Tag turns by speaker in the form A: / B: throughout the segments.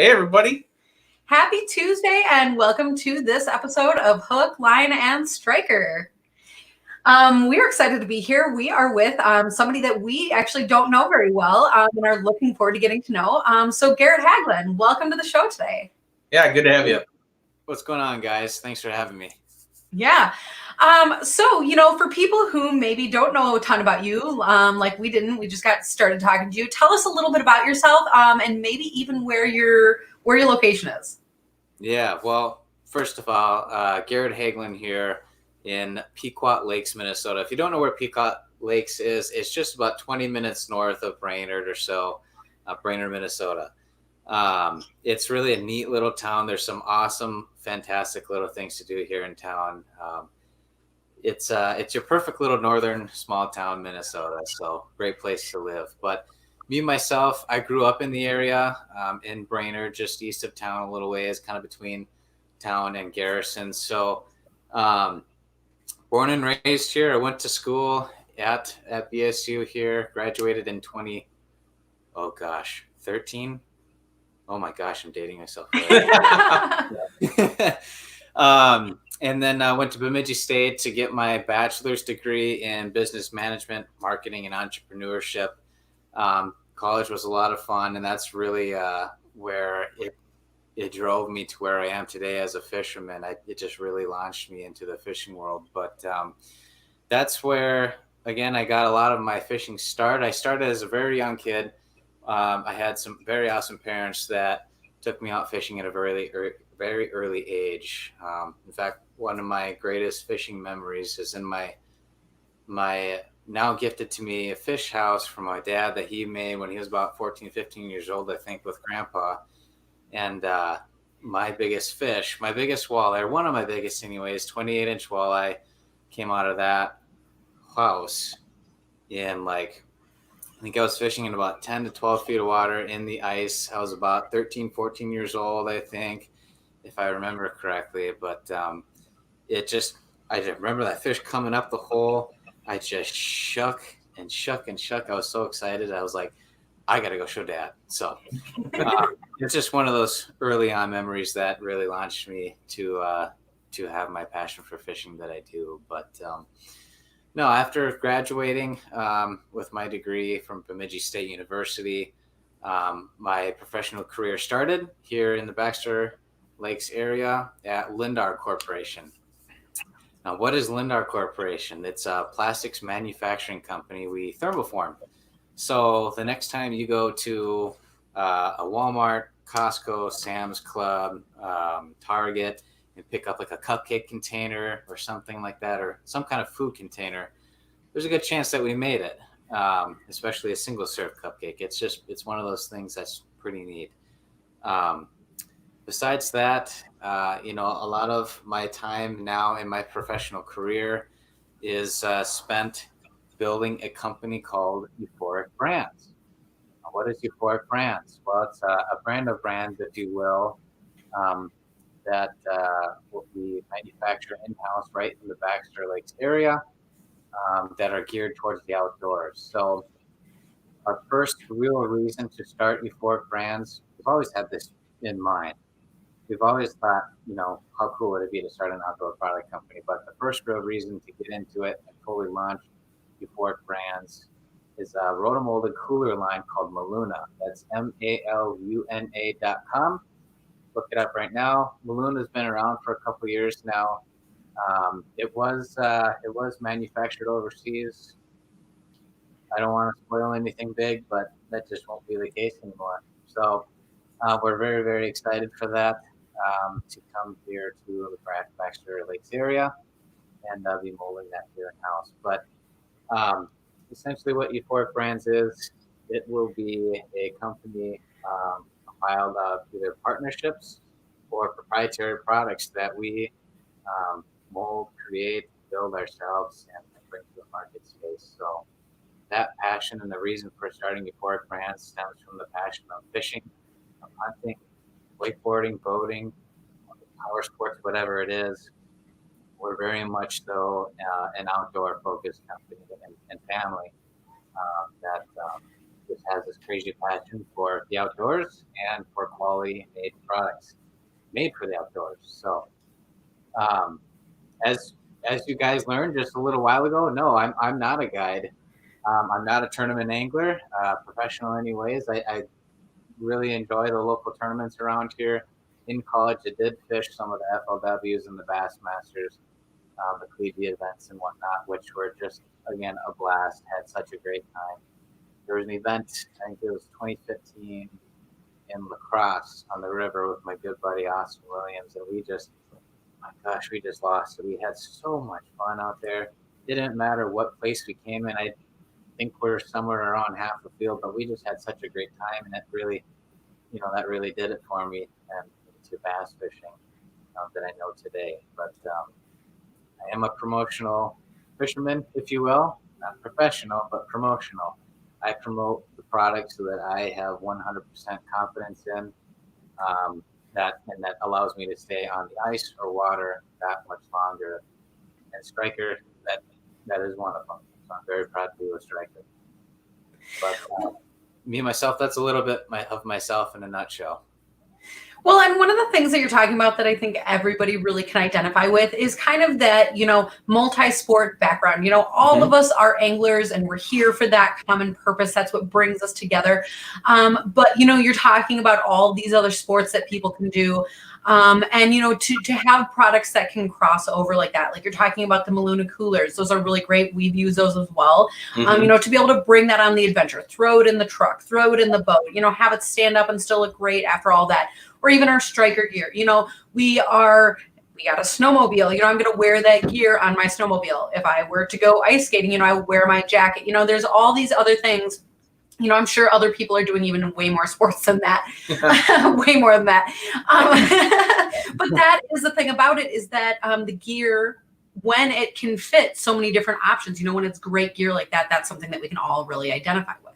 A: Hey, everybody.
B: Happy Tuesday and welcome to this episode of Hook, Line, and Striker. We're excited to be here. We are with somebody that we actually don't know very well and are looking forward to getting to know. So Garret Haglin, welcome to the show today.
A: Yeah, good to have you.
C: What's going on, guys? Thanks for having me.
B: Yeah. For people who maybe don't know a ton about you, like we didn't, we just got started talking to you. Tell us a little bit about yourself and maybe even where your location is.
C: Yeah, well, first of all, Garret Haglin here in Pequot Lakes, Minnesota. If you don't know where Pequot Lakes is, it's just about 20 minutes north of Brainerd or so, Brainerd, Minnesota. It's really a neat little town. There's some awesome, fantastic little things to do here in town. It's your perfect little northern small town, Minnesota. So great place to live. But me, myself, I grew up in the area in Brainerd, just east of town, a little ways, kind of between town and Garrison. So born and raised here. I went to school at BSU here, graduated in 13. Oh my gosh, I'm dating myself. And then I went to Bemidji State to get my bachelor's degree in business management, marketing, and entrepreneurship. College was a lot of fun, and that's really where it drove me to where I am today as a fisherman. It just really launched me into the fishing world. But that's where, again, I got a lot of my fishing start. I started as a very young kid. I had some very awesome parents that took me out fishing at a very early age. In fact, one of my greatest fishing memories is in my now gifted to me a fish house from my dad that he made when he was about 14, 15 years old, I think, with grandpa. And my biggest fish, my biggest walleye, or one of my biggest anyways, 28-inch walleye, came out of that house in I think I was fishing in about 10 to 12 feet of water in the ice. I was about 13, 14 years old, I think, if I remember correctly. But I just remember that fish coming up the hole. I just shook and shook and shook. I was so excited. I was like, I got to go show Dad. So it's just one of those early on memories that really launched me to have my passion for fishing that I do. But no, after graduating with my degree from Bemidji State University, my professional career started here in the Baxter Lakes area at Lindar Corporation. Now, what is Lindar Corporation? It's a plastics manufacturing company. We thermoform. So the next time you go to a Walmart, Costco, Sam's Club, Target, and pick up like a cupcake container or something like that, or some kind of food container, there's a good chance that we made it, especially a single serve cupcake. It's one of those things that's pretty neat. Besides that, a lot of my time now in my professional career is spent building a company called Euphoric Brands. What is Euphoric Brands? Well, it's a brand of brands, if you will, that will be manufactured in-house right in the Baxter Lakes area that are geared towards the outdoors. So our first real reason to start Euphoric Brands, we've always had this in mind. We've always thought, how cool would it be to start an outdoor product company? But the first real reason to get into it and fully launch Euphoric Brands is a rotomolded cooler line called Maluna. That's MALUNA.com. Look it up right now. Maluna's been around for a couple of years now. It was manufactured overseas. I don't want to spoil anything big, but that just won't be the case anymore. So we're very, very excited for that to come here to the Baxter Lakes area and be molding that here in-house. But essentially what Euphoric Brands is, it will be a company compiled of either partnerships or proprietary products that we mold, create, build ourselves, and bring to the market space. So that passion and the reason for starting Euphoric Brands stems from the passion of fishing, of hunting, wakeboarding, boating, power sports, whatever it is. We're very much so an outdoor focused company and family that just has this crazy passion for the outdoors and for quality made products made for the outdoors. So um, as you guys learned just a little while ago, no, I'm not a guide. I'm not a tournament angler, professional anyways. I really enjoy the local tournaments around here. In college, I did fish some of the FLWs and the Bassmasters, the collegiate events and whatnot, which were just, again, a blast. Had such a great time. There was an event, I think it was 2015, in La Crosse on the river with my good buddy Austin Williams, and we just, my gosh, we just lost it. We had so much fun out there. Didn't matter what place we came in. I think we're somewhere around half the field, but we just had such a great time, and that really, that really did it for me and to bass fishing that I know today. But I am a promotional fisherman, if you will, not professional, but promotional. I promote the products so that I have 100% confidence in that allows me to stay on the ice or water that much longer. And Striker, that is one of them. So I'm very proud to be with Striker. But me, myself, that's a little bit of myself in a nutshell.
B: Well, and one of the things that you're talking about that I think everybody really can identify with is kind of that, multi-sport background. All of us are anglers and we're here for that common purpose. That's what brings us together. But, you're talking about all these other sports that people can do. And, to have products that can cross over like that, like you're talking about the Maluna coolers, those are really great. We've used those as well. To be able to bring that on the adventure, throw it in the truck, throw it in the boat, have it stand up and still look great after all that. Or even our Striker gear, we got a snowmobile, I'm going to wear that gear on my snowmobile. If I were to go ice skating, I would wear my jacket, there's all these other things. I'm sure other people are doing even way more sports than that, way more than that. But that is the thing about it is that the gear, when it can fit so many different options, when it's great gear like that, that's something that we can all really identify with.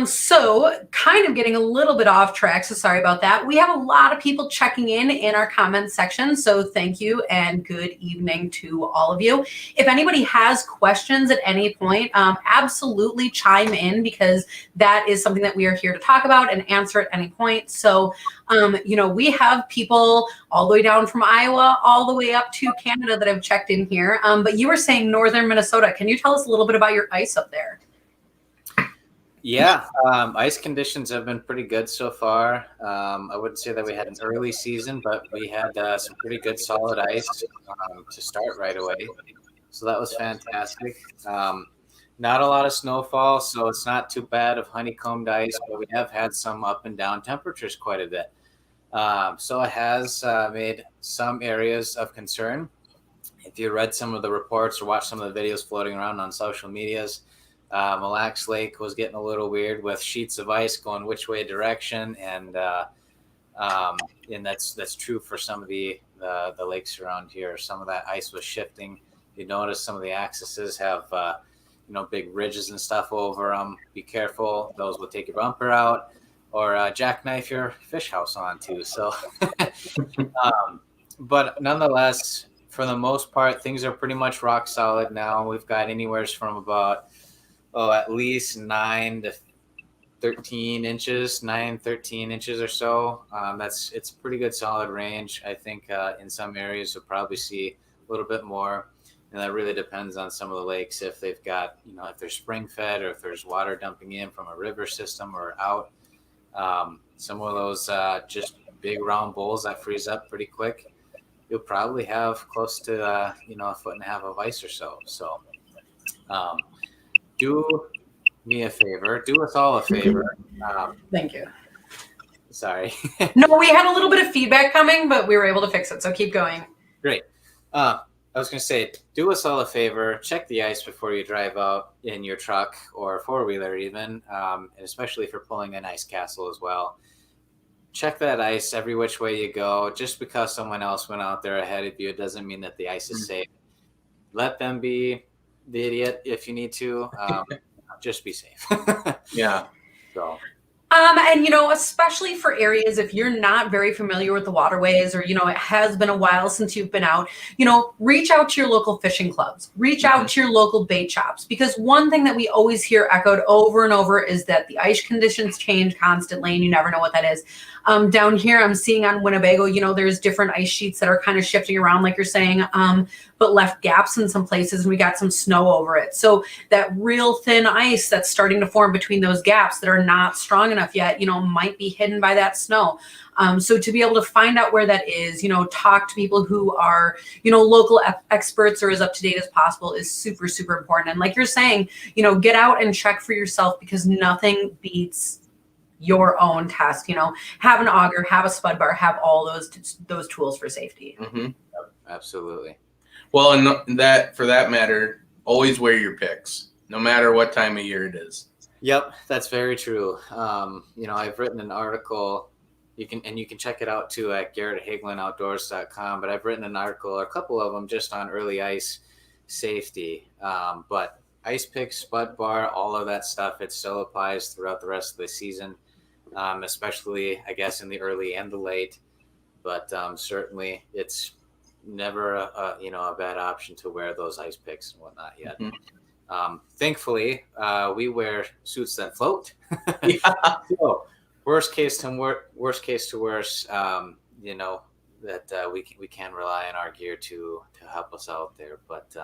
B: So kind of getting a little bit off track, so sorry about that. We have a lot of people checking in our comments section, so thank you and good evening to all of you. If anybody has questions at any point, absolutely chime in because that is something that we are here to talk about and answer at any point. So, we have people all the way down from Iowa, all the way up to Canada that have checked in here. But you were saying northern Minnesota. Can you tell us a little bit about your ice up there?
C: Yeah, ice conditions have been pretty good so far. I wouldn't say that we had an early season, but we had some pretty good solid ice to start right away. So that was fantastic. Not a lot of snowfall, so it's not too bad of honeycombed ice, but we have had some up and down temperatures quite a bit. So it has made some areas of concern. If you read some of the reports or watched some of the videos floating around on social medias, Mille Lacs Lake was getting a little weird with sheets of ice going which way direction, and that's true for some of the lakes around here. Some of that ice was shifting. You notice some of the axes have big ridges and stuff over them. Be careful; those will take your bumper out or jackknife your fish house on too. So, but nonetheless, for the most part, things are pretty much rock solid now. We've got anywhere from about at least 9 to 13 inches, 13 inches or so. It's a pretty good solid range. I think in some areas you'll probably see a little bit more. And that really depends on some of the lakes, if they've got, if they're spring fed or if there's water dumping in from a river system or out. Some of those just big round bowls that freeze up pretty quick, you'll probably have close to, a foot and a half of ice or so. So, do me a favor. Do us all a favor.
B: Thank you.
C: Sorry.
B: No, we had a little bit of feedback coming, but we were able to fix it. So keep going.
C: Great. I was going to say, do us all a favor. Check the ice before you drive out in your truck or four-wheeler even, and especially if you're pulling an ice castle as well. Check that ice every which way you go. Just because someone else went out there ahead of you, it doesn't mean that the ice is safe. Let them be the idiot if you need to. Just be safe.
A: Yeah.
C: So
B: And, especially for areas, if you're not very familiar with the waterways or, it has been a while since you've been out, reach out to your local fishing clubs, reach out to your local bait shops, because one thing that we always hear echoed over and over is that the ice conditions change constantly and you never know what that is. Down here, I'm seeing on Winnebago, there's different ice sheets that are kind of shifting around, like you're saying, but left gaps in some places and we got some snow over it. So that real thin ice that's starting to form between those gaps that are not strong enough yet, might be hidden by that snow. So to be able to find out where that is, talk to people who are, local experts or as up to date as possible is super, super important. And like you're saying, get out and check for yourself, because nothing beats your own test. Have an auger, have a spud bar, have all those tools for safety.
C: Absolutely.
A: Well, and that, for that matter, always wear your picks, no matter what time of year it is.
C: Yep, that's very true. I've written an article. You can check it out too at GarretHaglinOutdoors.com. But I've written an article, or a couple of them, just on early ice safety. But ice pick, spud bar, all of that stuff, it still applies throughout the rest of the season, especially, I guess, in the early and the late. But certainly, it's never a bad option to wear those ice picks and whatnot yet. Thankfully, we wear suits that float. So, worst case to worst, that we can rely on our gear to help us out there, but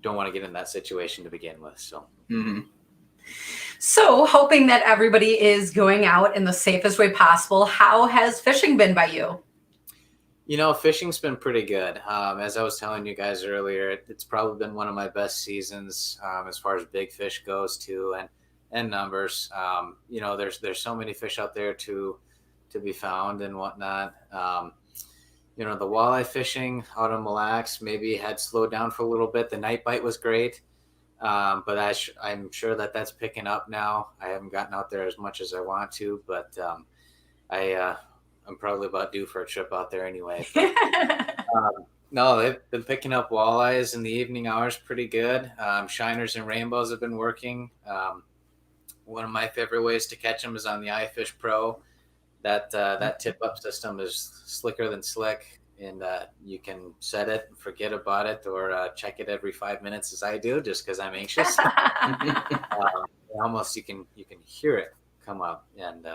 C: don't want to get in that situation to begin with. So.
B: So, hoping that everybody is going out in the safest way possible, how has fishing been by you?
C: Fishing's been pretty good. As I was telling you guys earlier, it's probably been one of my best seasons as far as big fish goes too, and numbers. There's so many fish out there to be found and whatnot. The walleye fishing out of Mille Lacs maybe had slowed down for a little bit. The night bite was great, but I'm sure that's picking up now. I haven't gotten out there as much as I want to, but I'm probably about due for a trip out there anyway. No, they've been picking up walleyes in the evening hours pretty good. Shiners and rainbows have been working. One of my favorite ways to catch them is on the iFish Pro. That tip-up system is slicker than slick, and you can set it, forget about it, or check it every 5 minutes as I do, just because I'm anxious. Almost you can hear it come up, and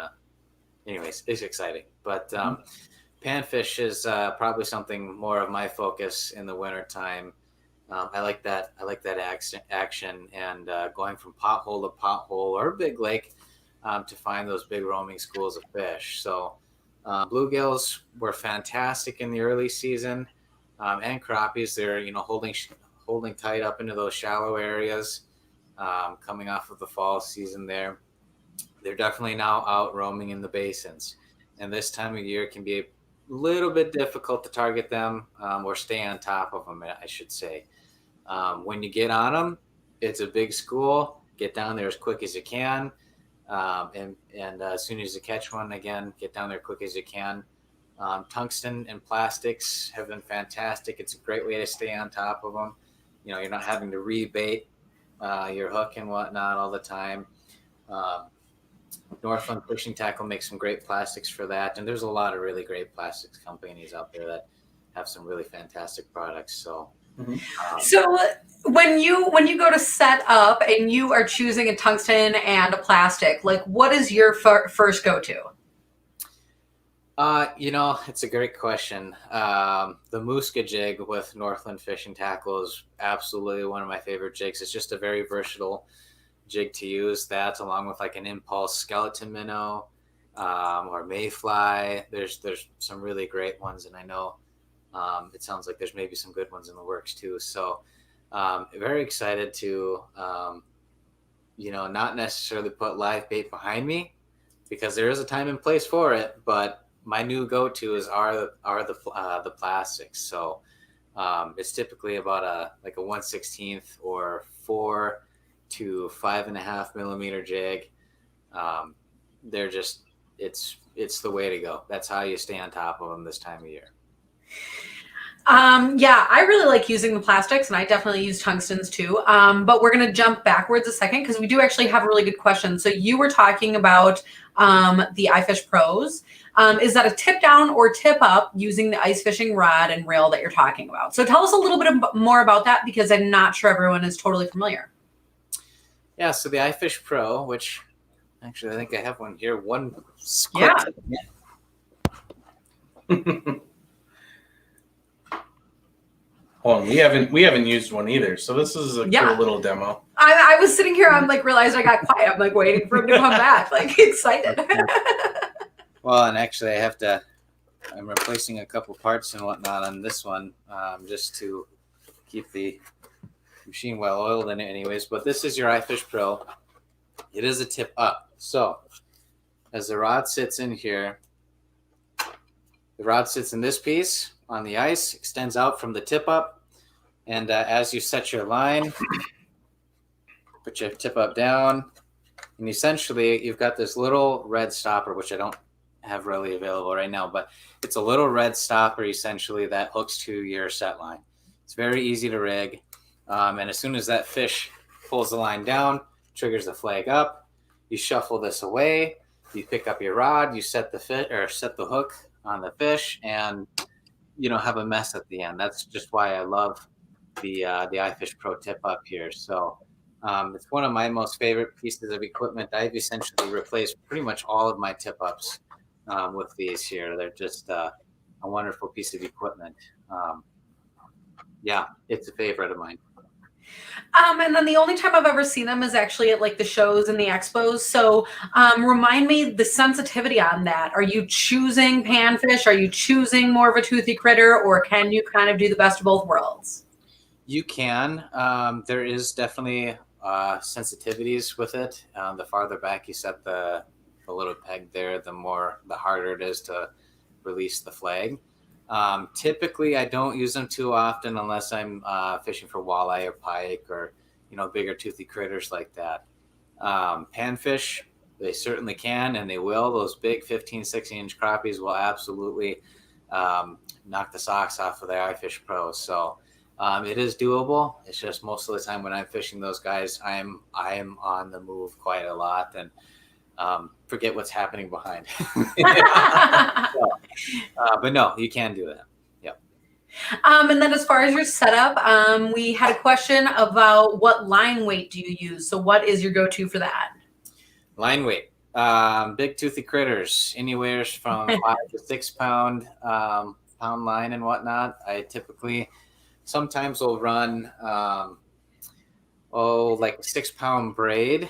C: anyways, it's exciting. But panfish is probably something more of my focus in the wintertime. I like that action and going from pothole to pothole or big lake to find those big roaming schools of fish. So bluegills were fantastic in the early season, and crappies. They're holding tight up into those shallow areas, coming off of the fall season there. They're definitely now out roaming in the basins, and this time of year can be a little bit difficult to target them or stay on top of them, I should say. When you get on them, it's a big school. Get down there as quick as you can, and as soon as you catch one, again, get down there quick as you can. Tungsten and plastics have been fantastic. It's a great way to stay on top of them. You're not having to rebait your hook and whatnot all the time. Northland Fishing Tackle makes some great plastics for that, and there's a lot of really great plastics companies out there that have some really fantastic products. So,
B: so when you go to set up and you are choosing a tungsten and a plastic, like what is your first go-to?
C: It's a great question. The Muska jig with Northland Fishing Tackle is absolutely one of my favorite jigs. It's just a very versatile jig to use. That along with like an impulse skeleton minnow or mayfly. There's some really great ones, and I know it sounds like there's maybe some good ones in the works too. So very excited to not necessarily put live bait behind me, because there is a time and place for it, but my new go-to are the plastics. So it's typically about a 1/16 or 4 to 5.5 millimeter jig. They're just, it's the way to go. That's how you stay on top of them this time of year.
B: Yeah, I really like using the plastics, and I definitely use tungstens too. But we're going to jump backwards a second, because we do actually have a really good question. So you were talking about the iFish Pros. Is that a tip down or tip up using the ice fishing rod and reel that you're talking about? So tell us a little bit more about that, because I'm not sure everyone is totally familiar.
C: Yeah, so the iFish Pro, which actually I think I have one here. One
B: Yeah.
A: Hold on, we haven't used one either, so this is a cool little demo.
B: I was sitting here, I'm like, realized I got quiet. I'm like waiting for him to come back, like excited.
C: Well, and actually I'm replacing a couple parts and whatnot on this one, just to keep the machine well oiled in it anyways. But this is your iFish Pro. It is a tip up. So as the rod sits in here, the rod sits in this piece on the ice, extends out from the tip up. And as you set your line, put your tip up down, and essentially you've got this little red stopper, which I don't have really available right now, but it's a little red stopper essentially that hooks to your set line. It's very easy to rig. And as soon as that fish pulls the line down, triggers the flag up, you shuffle this away, you pick up your rod, you set the hook on the fish, and you don't have a mess at the end. That's just why I love the iFish Pro tip up here. So it's one of my most favorite pieces of equipment. I've essentially replaced pretty much all of my tip ups with these here. They're just a wonderful piece of equipment. Yeah, it's a favorite of mine.
B: And then the only time I've ever seen them is actually at like the shows and the expos. So remind me the sensitivity on that. Are you choosing panfish? Are you choosing more of a toothy critter, or can you kind of do the best of both worlds?
C: You can. There is definitely sensitivities with it. The farther back you set the little peg there, the harder it is to release the flag. Typically, I don't use them too often unless I'm fishing for walleye or pike or bigger toothy critters like that. Panfish, they certainly can, and they will. Those big 15, 16-inch crappies will absolutely knock the socks off of the iFish Pro. So it is doable. It's just most of the time when I'm fishing those guys, I am on the move quite a lot and forget what's happening behind. But no, you can do that. Yep.
B: And then as far as your setup, we had a question about what line weight do you use? So what is your go-to for that?
C: Line weight. Big toothy critters, anywhere from 5 to 6 pound line and whatnot. I typically sometimes will run like a 6 pound braid,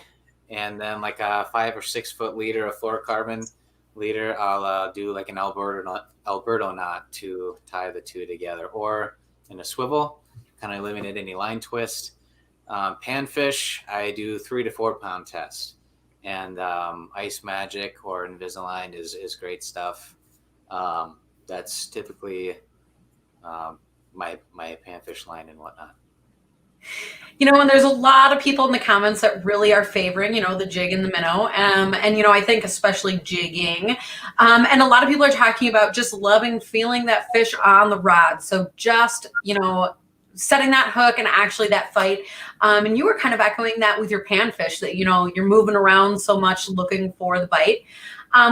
C: and then like a 5 or 6 foot leader, a fluorocarbon leader. I'll do like an Alberto knot to tie the two together, or in a swivel, kind of eliminate any line twist. Panfish, I do 3 to 4 pound test, and Ice Magic or Invisalign is great stuff. That's typically my panfish line and whatnot.
B: And there's a lot of people in the comments that really are favoring, the jig and the minnow. And, I think especially jigging. And a lot of people are talking about just loving feeling that fish on the rod. So just, setting that hook and actually that fight. And you were kind of echoing that with your panfish that, you're moving around so much looking for the bite.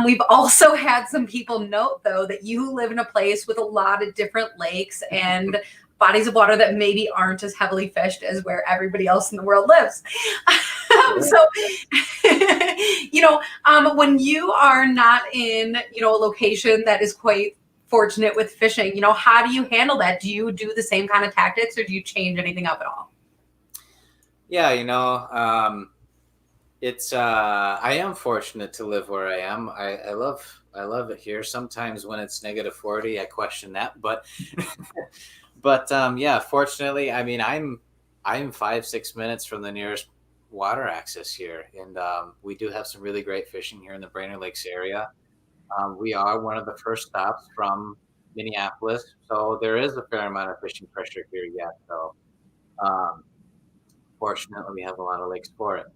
B: We've also had some people note, though, that you live in a place with a lot of different lakes and bodies of water that maybe aren't as heavily fished as where everybody else in the world lives. So, when you are not in, a location that is quite fortunate with fishing, how do you handle that? Do you do the same kind of tactics, or do you change anything up at all?
C: Yeah, it's I am fortunate to live where I am. I love it here. Sometimes when it's -40, I question that, but yeah, fortunately, I mean, I'm 5-6 minutes from the nearest water access here, and we do have some really great fishing here in the Brainerd Lakes area. We are one of the first stops from Minneapolis, so there is a fair amount of fishing pressure here yet. So fortunately, we have a lot of lakes for it.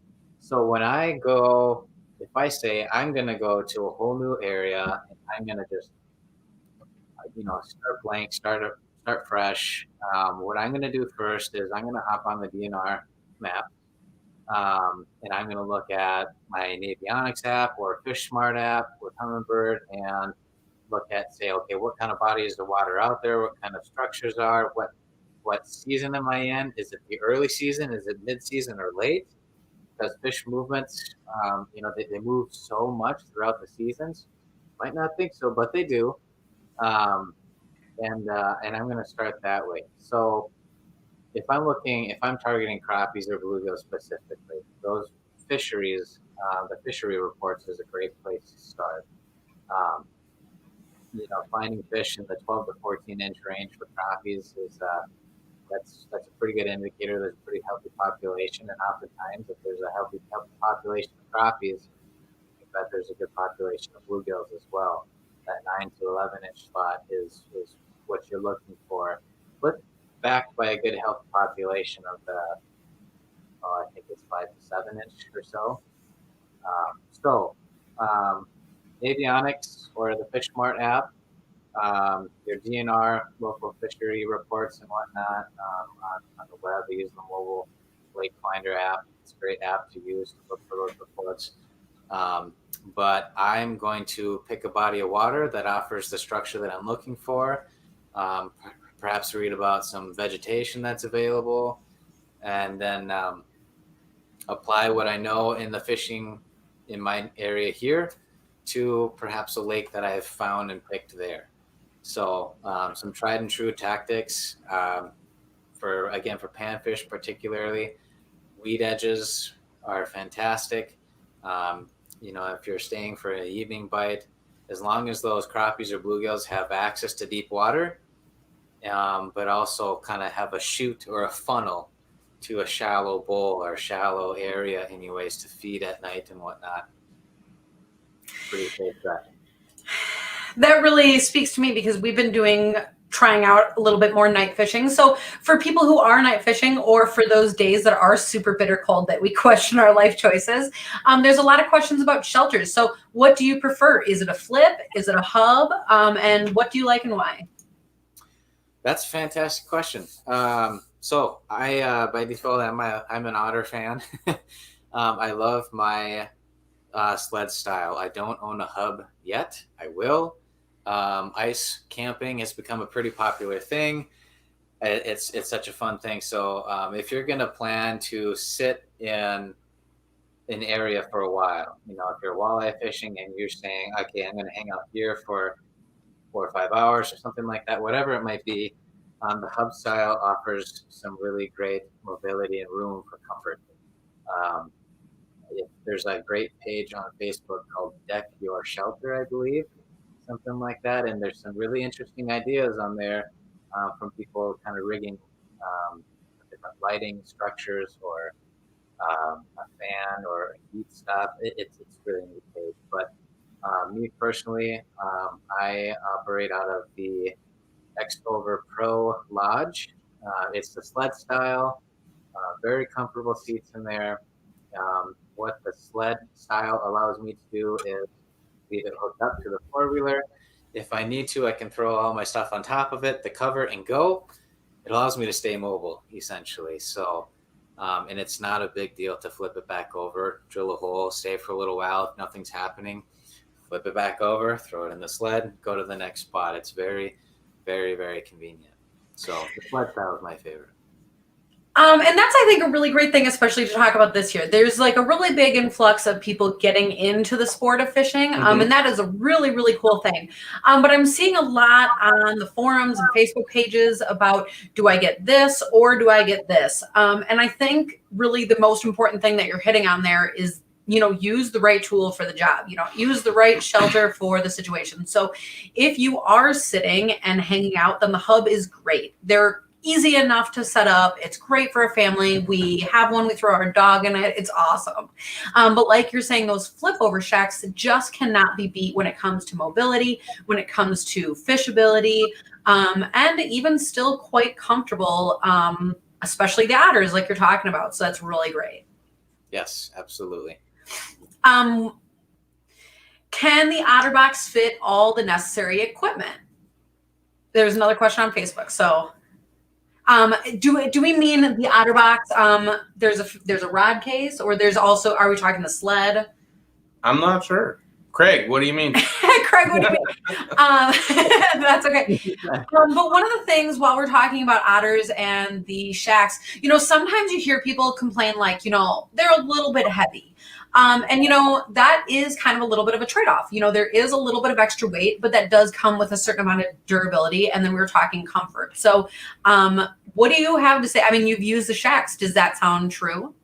C: So when I go, if I say I'm going to go to a whole new area and I'm going to just, start blank, start fresh, what I'm going to do first is I'm going to hop on the DNR map, And I'm going to look at my Navionics app or Fish Smart app with Humminbird and look at, say, okay, what kind of bodies of water out there? What kind of structures are? What season am I in? Is it the early season? Is it mid-season or late? Because fish movements, they move so much throughout the seasons. Might not think so, but they do. Um, and I'm going to start that way. So if I'm targeting crappies or bluegills specifically, those fisheries, the fishery reports is a great place to start. Um, finding fish in the 12 to 14 inch range for crappies is that's a pretty good indicator. There's a pretty healthy population, and oftentimes, if there's a healthy population of crappies, I bet there's a good population of bluegills as well. That 9 to 11 inch spot is what you're looking for, but backed by a good healthy population of the, I think it's 5 to 7 inch or so. Avionics or the Fish Smart app, your DNR, local fishery reports and whatnot on the web. They use the mobile lake finder app. It's a great app to use to look for those reports. But I'm going to pick a body of water that offers the structure that I'm looking for. Perhaps read about some vegetation that's available, and then apply what I know in the fishing in my area here to perhaps a lake that I've found and picked there. So some tried and true tactics for panfish particularly. Weed edges are fantastic. If you're staying for an evening bite, as long as those crappies or bluegills have access to deep water, but also kind of have a chute or a funnel to a shallow bowl or shallow area anyways to feed at night and whatnot. Pretty safe bet.
B: That really speaks to me because we've been trying out a little bit more night fishing. So for people who are night fishing, or for those days that are super bitter cold that we question our life choices, there's a lot of questions about shelters. So what do you prefer? Is it a flip? Is it a hub? And what do you like and why?
C: That's a fantastic question. So I, by default, I'm an otter fan. I love my sled style. I don't own a hub yet. I will. Ice camping has become a pretty popular thing. It's such a fun thing. So if you're going to plan to sit in an area for a while, if you're walleye fishing and you're saying, okay, I'm going to hang out here for 4 or 5 hours or something like that, whatever it might be, the hub style offers some really great mobility and room for comfort. There's a great page on Facebook called Deck Your Shelter, I believe, something like that. And there's some really interesting ideas on there from people kind of rigging different lighting structures or a fan or a heat stuff. It's really neat page. But me personally, I operate out of the Xover Pro Lodge. It's the sled style, very comfortable seats in there. What the sled style allows me to do is leave it hooked up to the four-wheeler. If I need to, I can throw all my stuff on top of it, the cover, and go. It allows me to stay mobile, essentially. So, and it's not a big deal to flip it back over, drill a hole, stay for a little while. If nothing's happening, flip it back over, throw it in the sled, go to the next spot. It's very, very, very convenient. So the sled style is my favorite.
B: And that's, I think, a really great thing, especially to talk about this year. There's like a really big influx of people getting into the sport of fishing. And that is a really, really cool thing. But I'm seeing a lot on the forums and Facebook pages about, do I get this or do I get this? And I think really the most important thing that you're hitting on there is, use the right tool for the job, use the right shelter for the situation. So if you are sitting and hanging out, then the hub is great. They're easy enough to set up. It's great for a family. We have one, we throw our dog in it. It's awesome. But like you're saying, those flip over shacks just cannot be beat when it comes to mobility, when it comes to fishability, and even still quite comfortable, especially the otters like you're talking about. So that's really great.
C: Yes, absolutely.
B: Can the OtterBox fit all the necessary equipment? There's another question on Facebook. So Do we mean the OtterBox? There's a rod case, or there's also, are we talking the sled?
A: I'm not sure. Craig, what do you mean?
B: Craig, what do you mean? That's okay. But one of the things while we're talking about otters and the shacks, sometimes you hear people complain like, they're a little bit heavy. And that is kind of a little bit of a trade-off. There is a little bit of extra weight, but that does come with a certain amount of durability. And then we're talking comfort. So what do you have to say? I mean, you've used the shacks. Does that sound true?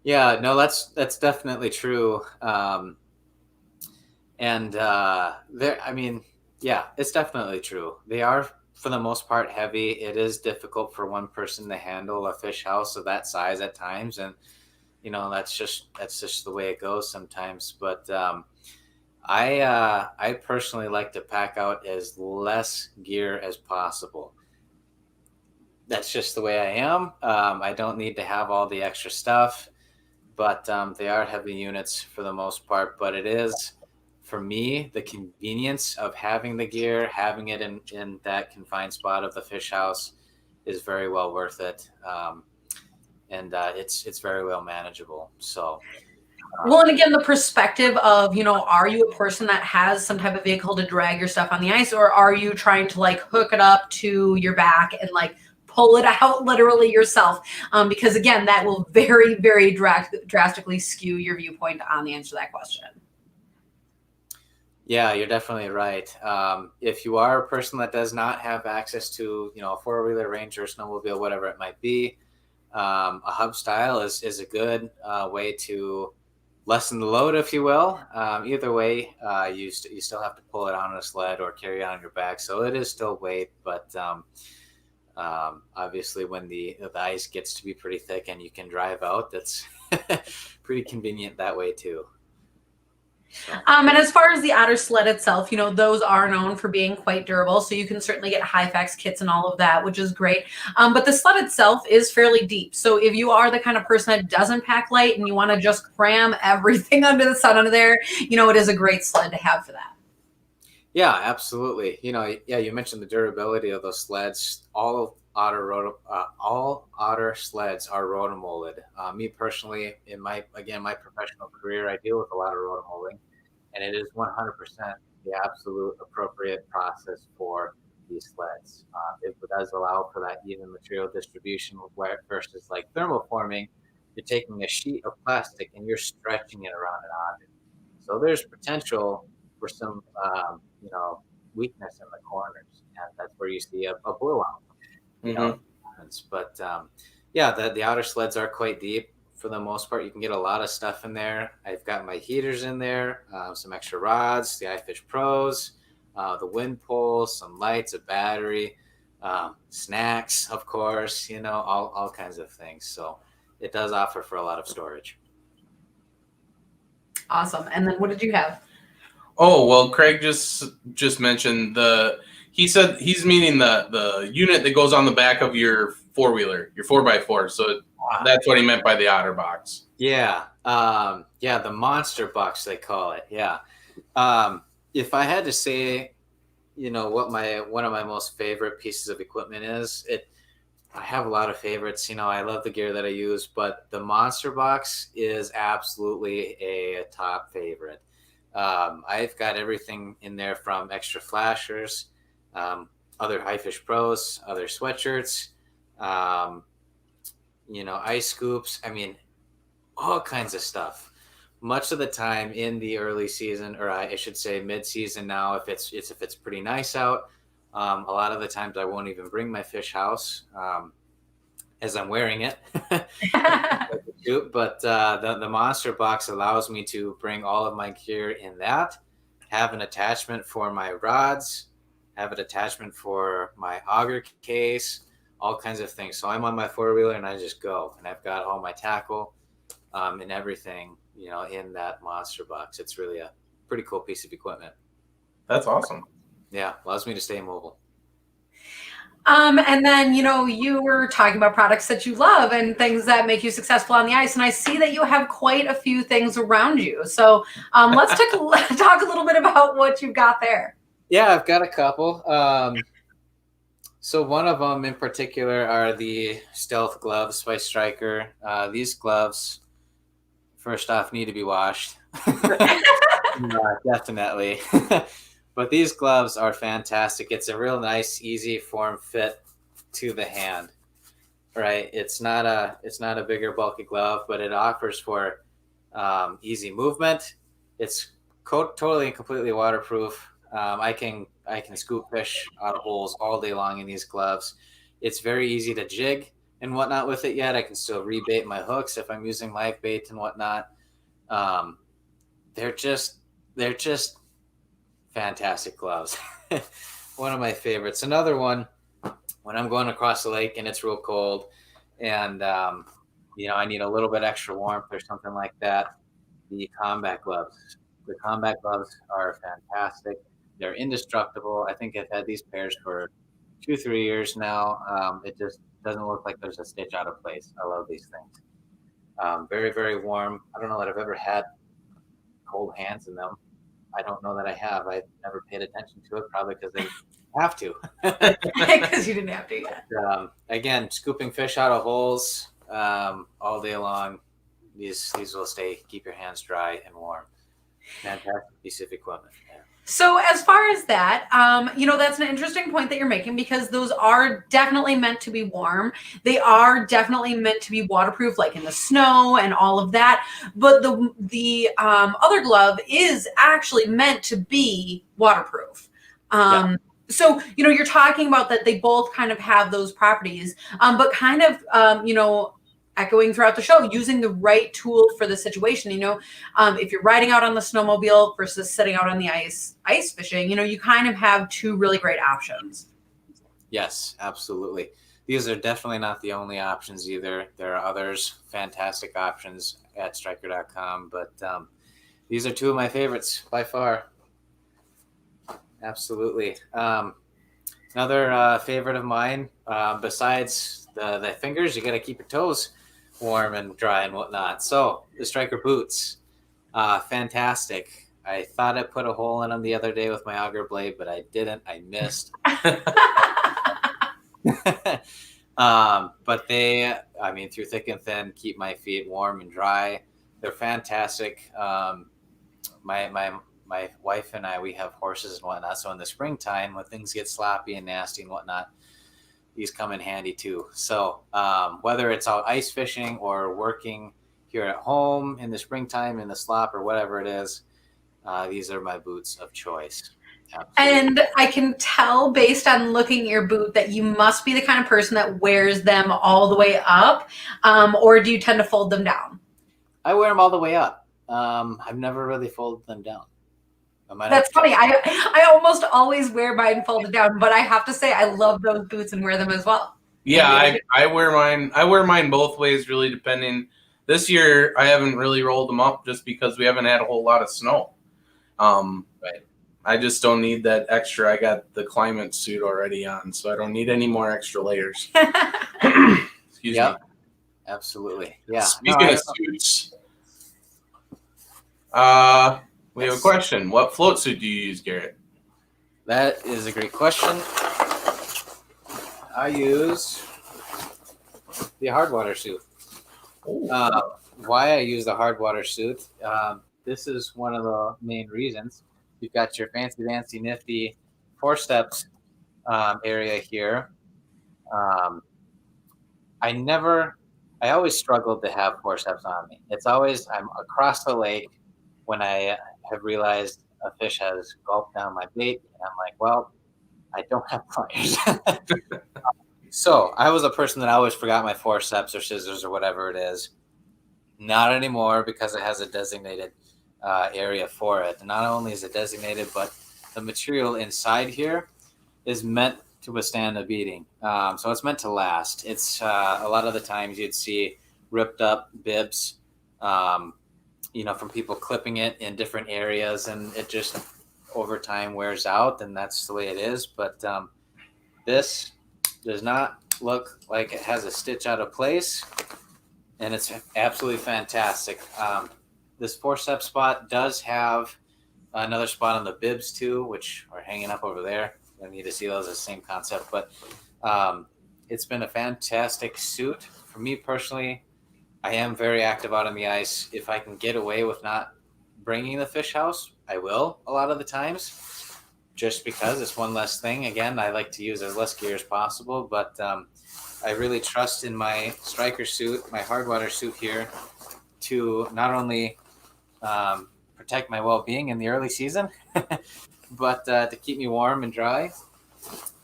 C: Yeah, no, that's definitely true. Yeah, it's definitely true. They are, for the most part, heavy. It is difficult for one person to handle a fish house of that size at times. And, that's just the way it goes sometimes. But I personally like to pack out as less gear as possible. That's just the way I am. I don't need to have all the extra stuff, but they are heavy units for the most part. But it is, for me, the convenience of having the gear, having it in that confined spot of the fish house is very well worth it. And it's very well manageable. So,
B: well, and again, the perspective of, are you a person that has some type of vehicle to drag your stuff on the ice, or are you trying to like hook it up to your back and like pull it out literally yourself? Because again, that will very, very drastically skew your viewpoint on the answer to that question.
C: Yeah, you're definitely right. If you are a person that does not have access to, a four-wheeler, Ranger, snowmobile, whatever it might be, a hub style is a good way to lessen the load, if you will. Either way, you still have to pull it on a sled or carry it on your back, so it is still weight. But obviously, when the ice gets to be pretty thick and you can drive out, that's pretty convenient that way too.
B: And as far as the otter sled itself, those are known for being quite durable. So you can certainly get Hyfax kits and all of that, which is great. But the sled itself is fairly deep. So if you are the kind of person that doesn't pack light and you want to just cram everything under the sun under there, it is a great sled to have for that.
C: Yeah, absolutely. You mentioned the durability of those sleds. All otter sleds are rotomolded. Me personally, in my professional career, I deal with a lot of rotomolding, and it is 100% the absolute appropriate process for these sleds. It does allow for that even material distribution, versus like thermoforming. You're taking a sheet of plastic and you're stretching it around an object. So there's potential for some, weakness in the corners, and that's where you see a blowout. But the outer sleds are quite deep. For the most part, you can get a lot of stuff in there. I've got my heaters in there, some extra rods, the iFish Pros, the wind poles, some lights, a battery, snacks, of course, all kinds of things. So it does offer for a lot of storage.
B: Awesome. And then what did you have?
A: Oh, well, Craig just mentioned he said he's meaning the unit that goes on the back of your four-wheeler, your 4x4. So that's what he meant by the OtterBox.
C: Yeah. The monster box, they call it. Yeah. If I had to say, what one of my most favorite pieces of equipment is, I have a lot of favorites. I love the gear that I use, but the monster box is absolutely a top favorite. I've got everything in there from extra flashers, other Highfish Pros, other sweatshirts, ice scoops. I mean, all kinds of stuff. Much of the time in the early season, or I should say mid-season now, if it's pretty nice out, a lot of the times I won't even bring my fish house as I'm wearing it. But the monster box allows me to bring all of my gear in that, have an attachment for my rods, have an attachment for my auger case, all kinds of things. So I'm on my four-wheeler and I just go, and I've got all my tackle and everything, in that monster box. It's really a pretty cool piece of equipment.
A: That's awesome.
C: Yeah, allows me to stay mobile.
B: And then, you were talking about products that you love and things that make you successful on the ice. And I see that you have quite a few things around you. So let's talk a little bit about what you've got there.
C: Yeah, I've got a couple. So one of them in particular are the Stealth gloves by Striker. These gloves, first off, need to be washed. Definitely. But these gloves are fantastic. It's a real nice, easy form fit to the hand. Right? It's not a bigger, bulky glove, but it offers for easy movement. It's totally and completely waterproof. I can scoop fish out of holes all day long in these gloves. It's very easy to jig and whatnot with it. Yet I can still rebait my hooks if I'm using live bait and whatnot. They're just fantastic gloves. One of my favorites. Another one, when I'm going across the lake and it's real cold, and I need a little bit extra warmth or something like that. The combat gloves. The combat gloves are fantastic. They're indestructible. I think I've had these pairs for 2-3 years now. It just doesn't look like there's a stitch out of place. I love these things. Very, very warm. I don't know that I've ever had cold hands in them. I don't know that I have. I've never paid attention to it, probably because they have to.
B: Because you didn't have to yet.
C: Again, scooping fish out of holes all day long. These will keep your hands dry and warm. Fantastic piece of equipment. Yeah.
B: So as far as that, that's an interesting point that you're making, because those are definitely meant to be warm. They are definitely meant to be waterproof, like in the snow and all of that. But the other glove is actually meant to be waterproof. So, you're talking about that they both kind of have those properties, but kind of, echoing throughout the show, using the right tool for the situation. If you're riding out on the snowmobile versus sitting out on the ice fishing, you kind of have two really great options.
C: Yes, absolutely. These are definitely not the only options either. There are others, fantastic options at striker.com, but these are two of my favorites by far. Absolutely. Another favorite of mine, besides the fingers, you got to keep your toes warm and dry and whatnot. So the Striker boots, fantastic. I thought I put a hole in them the other day with my auger blade, but I didn't. I missed. But they, through thick and thin, keep my feet warm and dry. They're fantastic. My wife and I, we have horses and whatnot. So in the springtime, when things get sloppy and nasty and whatnot, these come in handy too. So whether it's out ice fishing or working here at home in the springtime in the slop or whatever it is, these are my boots of choice. Absolutely.
B: And I can tell based on looking at your boot that you must be the kind of person that wears them all the way up, or do you tend to fold them down?
C: I wear them all the way up. I've never really folded them down.
B: That's funny. I almost always wear mine folded down, but I have to say I love those boots and wear them as well.
A: Yeah, I wear mine. I wear mine both ways, really depending. This year I haven't really rolled them up just because we haven't had a whole lot of snow.
C: Right.
A: I just don't need that extra. I got the climate suit already on, so I don't need any more extra layers. Excuse me.
C: Absolutely. Yeah.
A: Speaking of suits, we have a question. What float suit do you use, Garrett?
C: That is a great question. I use the hard water suit. Why I use the hard water suit, this is one of the main reasons. You've got your fancy, nifty four-steps area here. I always struggled to have forceps on me. It's always, I'm across the lake when I have realized a fish has gulped down my bait, and I'm like, well, I don't have pliers. So I was a person that always forgot my forceps or scissors or whatever it is. Not anymore, because it has a designated area for it. Not only is it designated, but the material inside here is meant to withstand a beating. So it's meant to last. It's a lot of the times you'd see ripped up bibs, from people clipping it in different areas, and it just over time wears out, and that's the way it is. But this does not look like it has a stitch out of place, and it's absolutely fantastic. This forceps spot does have another spot on the bibs too, which are hanging up over there. need to see those as the same concept. But it's been a fantastic suit for me personally. I am very active out on the ice. If I can get away with not bringing the fish house, I will a lot of the times, just because it's one less thing. Again, I like to use as less gear as possible, but I really trust in my striker suit, my hard water suit here, to not only protect my well-being in the early season, but to keep me warm and dry,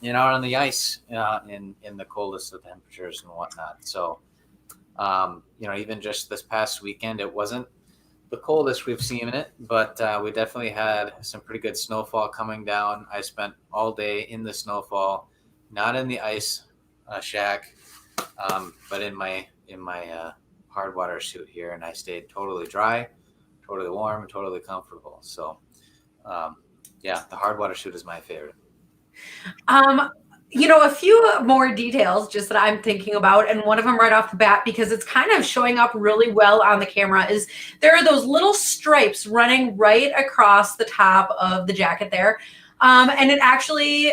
C: out on the ice in the coldest of temperatures and whatnot. So, even just this past weekend, it wasn't the coldest we've seen it, but we definitely had some pretty good snowfall coming down. I spent all day in the snowfall, not in the ice shack, but in my hard water suit here, and I stayed totally dry, totally warm, and totally comfortable. So, the hard water suit is my favorite.
B: A few more details just that I'm thinking about, and one of them right off the bat, because it's kind of showing up really well on the camera, is there are those little stripes running right across the top of the jacket there. And it actually,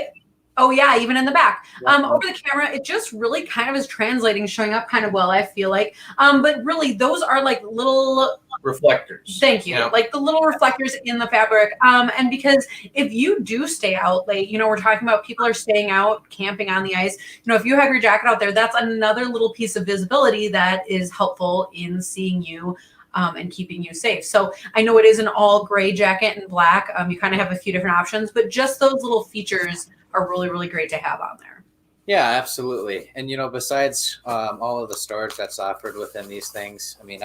B: even in the back. Over the camera, it just really kind of is translating, showing up kind of well, I feel like. But really, those are like little
A: reflectors.
B: Thank you. Like the little reflectors in the fabric. And because if you do stay out late, we're talking about people are staying out camping on the ice. If you have your jacket out there, that's another little piece of visibility that is helpful in seeing you and keeping you safe. So I know it is an all gray jacket and black. You kind of have a few different options, but just those little features are really, really great to have on there.
C: Yeah, absolutely. And, besides all of the storage that's offered within these things, I mean,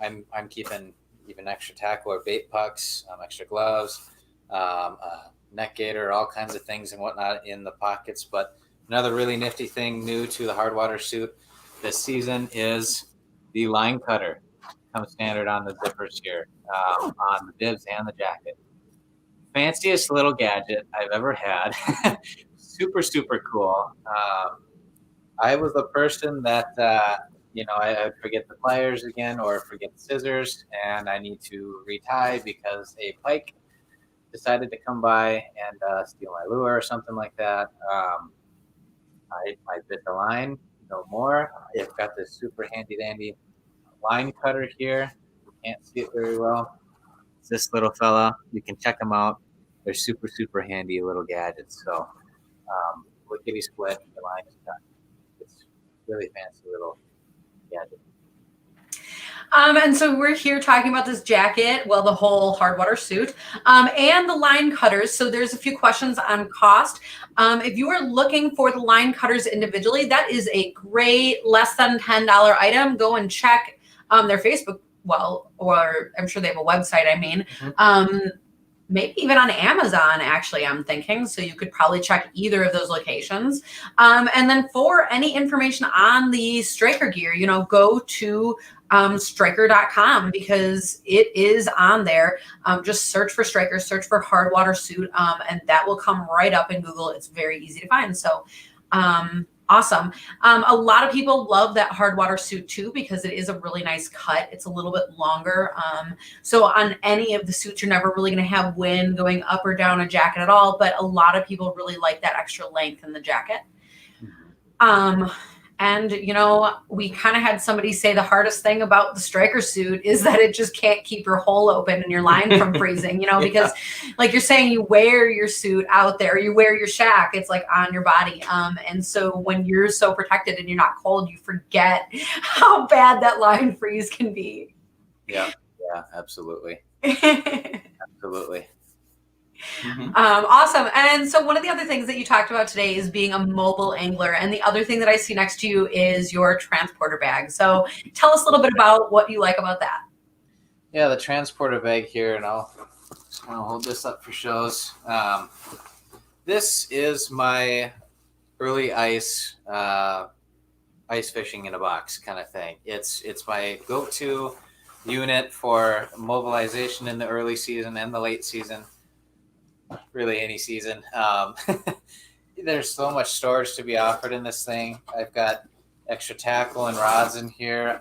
C: I'm keeping even extra tackle or bait pucks, extra gloves, neck gaiter, all kinds of things and whatnot in the pockets. But another really nifty thing new to the hard water suit this season is the line cutter. Comes standard on the zippers here, on the bibs and the jacket. Fanciest little gadget I've ever had. Super, super cool. I was the person that I would forget the pliers again or forget the scissors, and I need to retie because a pike decided to come by and steal my lure or something like that. I bit the line, no more. I've got this super handy dandy line cutter here. You can't see it very well. It's this little fella. You can check them out. They're super, super handy little gadgets. So, lickety split, the line is cut. It's really fancy little gadget.
B: And so we're here talking about this jacket, the whole hard water suit, and the line cutters. So there's a few questions on cost. If you are looking for the line cutters individually, that is a great less than $10 item. Go and check their Facebook, or I'm sure they have a website, maybe even on Amazon, actually, I'm thinking. So you could probably check either of those locations. And then for any information on the striker gear, go to striker.com because it is on there. Just search for striker, search for hard water suit, and that will come right up in Google. It's very easy to find. So awesome. A lot of people love that hard water suit too, because it is a really nice cut. It's a little bit longer. So on any of the suits, you're never really going to have wind going up or down a jacket at all. But a lot of people really like that extra length in the jacket. And, we kind of had somebody say the hardest thing about the striker suit is that it just can't keep your hole open and your line from freezing, because like you're saying, you wear your suit out there, you wear your shack, it's like on your body. And so when you're so protected and you're not cold, you forget how bad that line freeze can be.
C: Yeah, absolutely. Absolutely.
B: Mm-hmm. Awesome. And so one of the other things that you talked about today is being a mobile angler. And the other thing that I see next to you is your transporter bag. So tell us a little bit about what you like about that.
C: Yeah, the transporter bag here, and I'll just kind of hold this up for shows. This is my early ice fishing in a box kind of thing. It's my go-to unit for mobilization in the early season and the late season. Really any season. There's so much storage to be offered in this thing. I've got extra tackle and rods in here.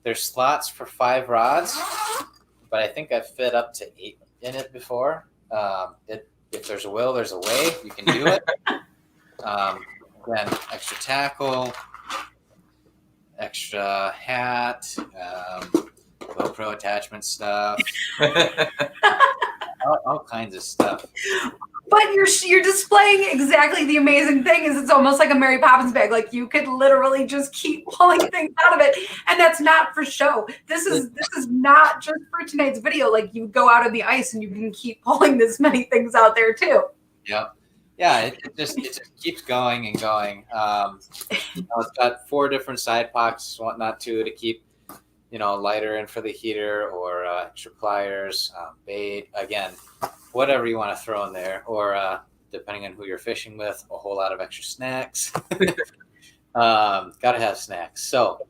C: There's slots for 5 rods, but I think I've fit up to 8 in it before. if there's a will, there's a way. You can do it. Then extra tackle, extra hat, GoPro attachment stuff, all kinds of stuff.
B: But you're displaying exactly the amazing thing is it's almost like a Mary Poppins bag. Like you could literally just keep pulling things out of it, and that's not for show. This is not just for tonight's video. Like you go out on the ice and you can keep pulling this many things out there too.
C: Yep. Yeah, it just keeps going and going. It's got 4 different side pockets, whatnot too, to keep lighter in for the heater or extra pliers, bait, again, whatever you want to throw in there, or depending on who you're fishing with, a whole lot of extra snacks. Gotta have snacks. So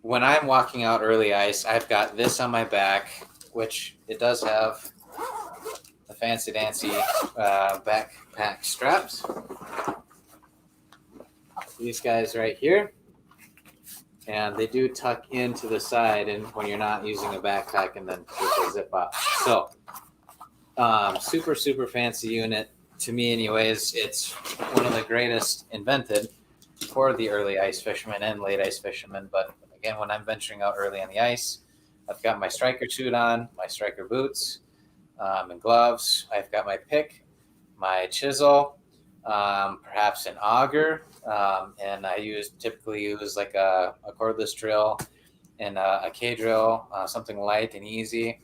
C: when I'm walking out early ice, I've got this on my back, which it does have the fancy dancy backpack straps. These guys right here. And they do tuck into the side, and when you're not using a backpack, and then they zip up. So, super, super fancy unit. To me, anyways, it's one of the greatest invented for the early ice fishermen and late ice fishermen. But again, when I'm venturing out early on the ice, I've got my striker suit on, my striker boots, and gloves. I've got my pick, my chisel, perhaps an auger, and I typically use like a cordless drill and a K drill, something light and easy,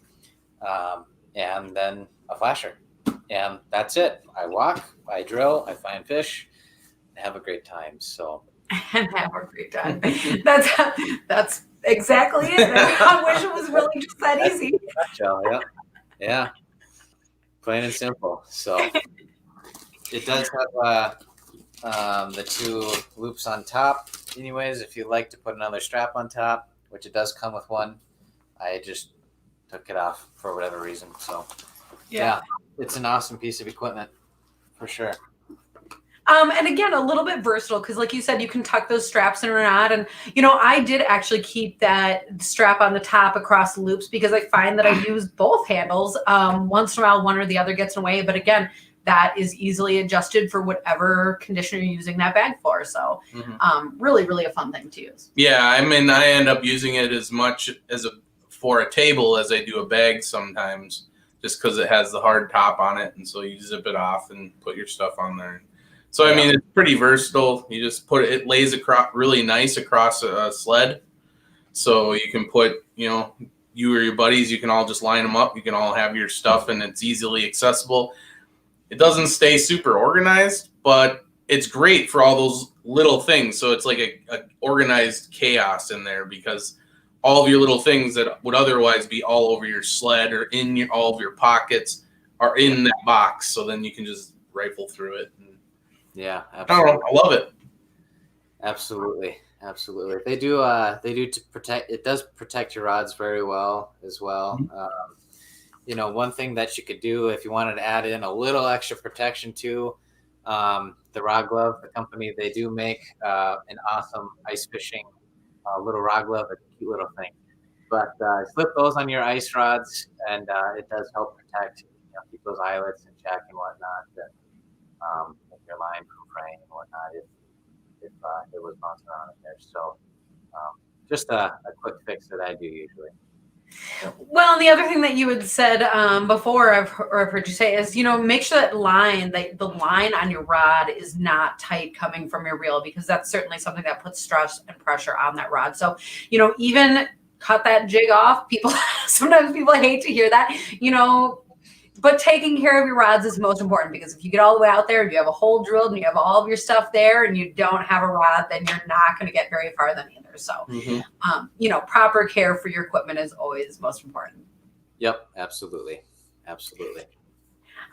C: and then a flasher, and that's it. I walk, I drill, I find fish, and have a great time. So
B: and have a great time. That's exactly it. I wish it was really just that easy.
C: Yeah, plain and simple. So it does have the 2 loops on top. Anyways, if you'd like to put another strap on top, which it does come with one, I just took it off for whatever reason. So yeah, it's an awesome piece of equipment for sure.
B: And again, a little bit versatile because, like you said, you can tuck those straps in or not. And, I did actually keep that strap on the top across the loops because I find that I use both handles. Once in a while, one or the other gets in the way. But again, that is easily adjusted for whatever condition you're using that bag for. So really, really a fun thing to use.
A: Yeah, I mean, I end up using it as much for a table as I do a bag sometimes, just because it has the hard top on it. And so you zip it off and put your stuff on there. So, I mean, it's pretty versatile. You just it lays across really nice across a sled. So you can put, you or your buddies, you can all just line them up. You can all have your stuff and it's easily accessible. It doesn't stay super organized, but it's great for all those little things. So it's like a organized chaos in there because all of your little things that would otherwise be all over your sled or in all of your pockets are in that box. So then you can just rifle through it.
C: Yeah, absolutely.
A: I love it.
C: Absolutely. They do to protect. It does protect your rods very well as well. Mm-hmm. One thing that you could do if you wanted to add in a little extra protection to the rod glove, the company, they do make an awesome ice fishing little rod glove. It's a cute little thing. But slip those on your ice rods, and it does help protect, keep those eyelets in check and whatnot. Your line from fraying and whatnot if it was bouncing around in there. So just a quick fix that I do usually.
B: Well, and the other thing that you had said before, I've heard you say is, make sure that the line on your rod is not tight coming from your reel, because that's certainly something that puts stress and pressure on that rod. So, even cut that jig off. Sometimes people hate to hear that, but taking care of your rods is most important, because if you get all the way out there and you have a hole drilled and you have all of your stuff there and you don't have a rod, then you're not going to get very far then either. So, proper care for your equipment is always most important.
C: Yep, absolutely.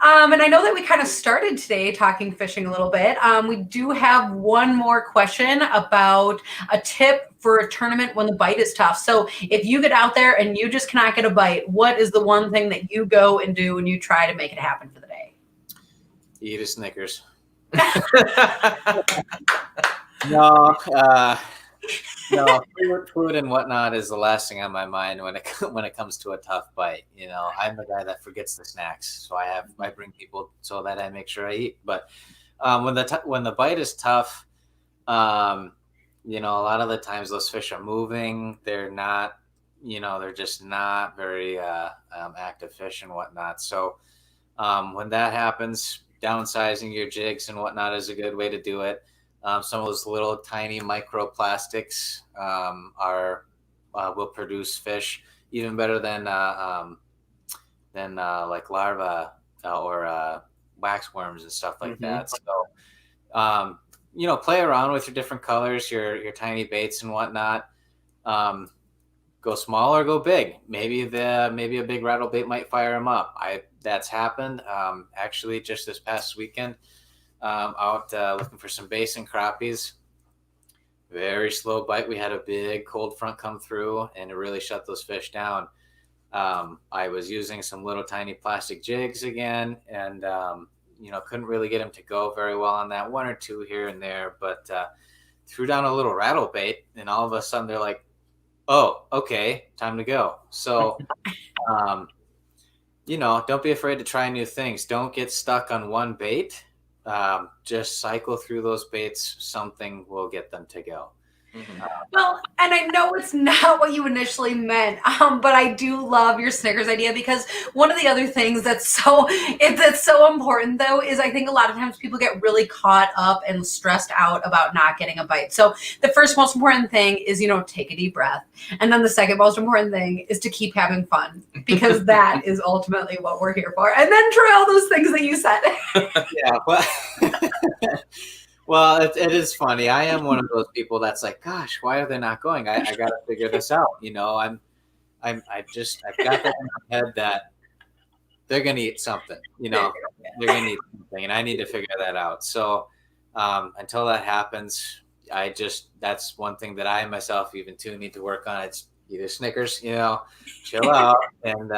B: And I know that we kind of started today talking fishing a little bit. We do have one more question about a tip for a tournament when the bite is tough. So if you get out there and you just cannot get a bite, what is the one thing that you go and do when you try to make it happen for the day?
C: Eat a Snickers. No, No, food and whatnot is the last thing on my mind when it comes to a tough bite. I'm the guy that forgets the snacks, so I bring people so that I make sure I eat. But when the bite is tough, a lot of the times those fish are moving. They're not, they're just not very active fish and whatnot. So when that happens, downsizing your jigs and whatnot is a good way to do it. Some of those little tiny microplastics will produce fish even better than like larvae or waxworms and stuff like that. So play around with your different colors, your tiny baits and whatnot. Go small or go big. Maybe a big rattle bait might fire them up. That's happened. Actually, just this past weekend, out looking for some basin crappies. Very slow bite. We had a big cold front come through, and it really shut those fish down. I was using some little tiny plastic jigs again, and couldn't really get them to go very well on that. One or two here and there, but threw down a little rattle bait, and all of a sudden they're like, "Oh, okay, time to go." So, don't be afraid to try new things. Don't get stuck on one bait. Just cycle through those baits. Something will get them to go.
B: Well, and I know it's not what you initially meant, but I do love your Snickers idea, because one of the other things that's so important, though, is I think a lot of times people get really caught up and stressed out about not getting a bite. So the first most important thing is, take a deep breath. And then the second most important thing is to keep having fun, because that is ultimately what we're here for. And then try all those things that you said.
C: Yeah, well, well, it is funny. I am one of those people that's like, gosh, why are they not going? I got to figure this out. I've got that in my head that they're going to eat something, they're going to eat something, and I need to figure that out. So until that happens, that's one thing that I myself even too need to work on. It's either Snickers, chill out, and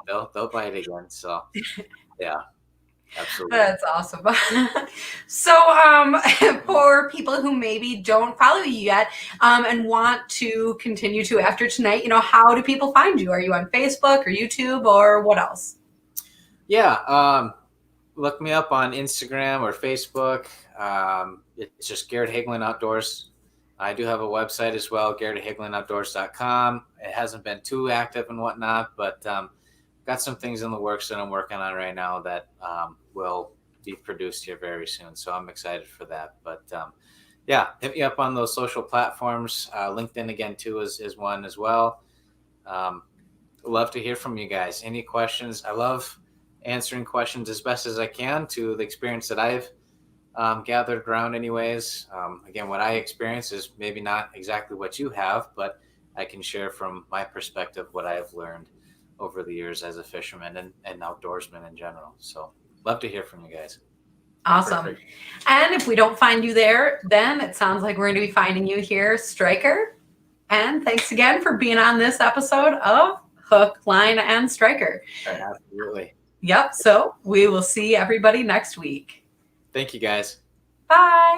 C: they'll bite again. So yeah. Absolutely.
B: That's awesome. So for people who maybe don't follow you yet and want to continue to after tonight, how do people find you? Are you on Facebook or YouTube or what else?
C: Yeah, look me up on Instagram or Facebook. It's just Garret Haglin Outdoors. I do have a website as well, garrethaglinoutdoors.com. It hasn't been too active and whatnot, but got some things in the works that I'm working on right now that will be produced here very soon. So I'm excited for that. But yeah, hit me up on those social platforms. LinkedIn again too is one as well. Love to hear from you guys. Any questions? I love answering questions as best as I can to the experience that I've gathered around anyways. Again, what I experience is maybe not exactly what you have, but I can share from my perspective what I have learned over the years as a fisherman and outdoorsman in general. So love to hear from you guys.
B: Awesome. Perfect. And if we don't find you there, then it sounds like we're going to be finding you here, Striker. And thanks again for being on this episode of Hook, Line, and Striker.
C: Absolutely.
B: Yep. So we will see everybody next week.
C: Thank you, guys.
B: Bye.